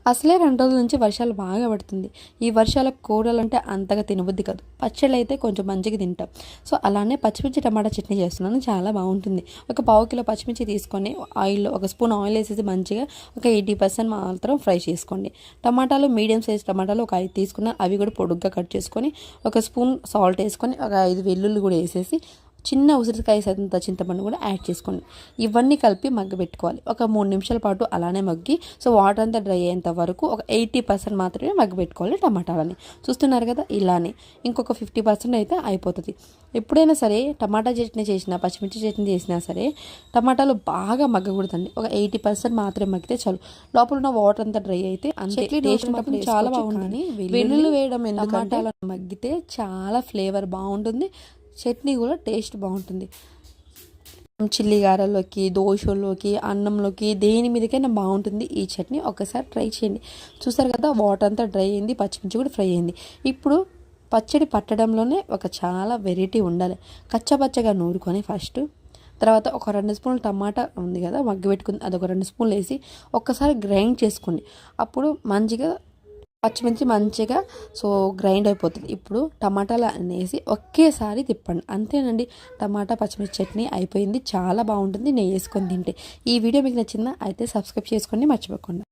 అసలే 2 రోజుల నుంచి వర్షాలు బాగా పడుతుంది. ఈ వర్షాలకు కూరలంటే అంతగా తినబుద్ధి కాదు. పచ్చళ్ళైతే కొంచెం మంచిగా తింటాం. సో, అలానే పచ్చిమిర్చి టమాటా చట్నీ చేస్తున్నాను. చాలా బాగుంటుంది. ఒక పావు కిలో పచ్చిమిర్చి తీసుకొని ఆయిల్‌లో ఒక స్పూన్ ఆయిల్ వేసేసి మంచిగా ఒక 80% మాత్రం ఫ్రై చేసుకోండి. టమాటాలు మీడియం సైజ్ టమాటాలు ఒక 5 తీసుకున్న అవి కూడా పొడుగ్గా కట్ చేసుకొని ఒక స్పూన్ సాల్ట్ వేసుకొని ఒక 5 వెల్లుల్లి కూడా వేసేసి చిన్న ఉసిరికాయ సైతంత చింతపండు కూడా యాడ్ చేసుకోండి. ఇవన్నీ కలిపి మగ్గబెట్టుకోవాలి. ఒక 3 నిమిషాల పాటు అలానే మగ్గి సో వాటర్ అంతా డ్రై అయ్యేంత వరకు ఒక 80% మాత్రమే మగ్గబెట్టుకోవాలి టమాటాలని. చూస్తున్నారు కదా ఇలానే. ఇంకొక 50% అయితే అయిపోతుంది. ఎప్పుడైనా సరే టమాటా చట్నీ చేసినా పచ్చిమిర్చి చట్నీ చేసినా సరే టమాటాలు బాగా మగ్గకూడదండి. ఒక 80% మాత్రమే మగ్గితే చాలు. లోపల ఉన్న వాటర్ అంతా డ్రై అయితే అంతే. టేస్ట్ మాత్రం చాలా బాగుంటుంది. వెల్లుల్లి వేయడం ఎందుకంటే మగ్గితే చాలా ఫ్లేవర్ బాగుంటుంది. చట్నీ కూడా టేస్ట్ బాగుంటుంది. చిల్లి గారెల్లోకి, దోశల్లోకి, అన్నంలోకి దేని మీదకైనా బాగుంటుంది ఈ చట్నీ. ఒకసారి ట్రై చేయండి. చూసారు కదా వాటర్ అంతా డ్రై అయింది, పచ్చిమిర్చి కూడా ఫ్రై అయింది. ఇప్పుడు పచ్చడి పట్టడంలోనే ఒక చాలా వెరైటీ ఉండాలి. కచ్చపచ్చగా నూరుకొని ఫస్ట్ తర్వాత ఒక 2 స్పూన్లు టమాటా ఉంది కదా మగ్గబెట్టుకుని అదొక 2 స్పూన్లు వేసి ఒక్కసారి గ్రైండ్ చేసుకోండి. అప్పుడు మంచిగా పచ్చిమిర్చి మంచిగా గ్రైండ్ అయిపోతుంది. ఇప్పుడు టమాటాలు అనేసి ఒకేసారి తిప్పండి. అంతేనండి, టమాటా పచ్చిమిర్చి చట్నీ అయిపోయింది. చాలా బాగుంటుంది నెయ్యి వేసుకొని తింటే. ఈ వీడియో మీకు నచ్చిందా? అయితే సబ్స్క్రైబ్ చేసుకోండి మర్చిపోకుండా.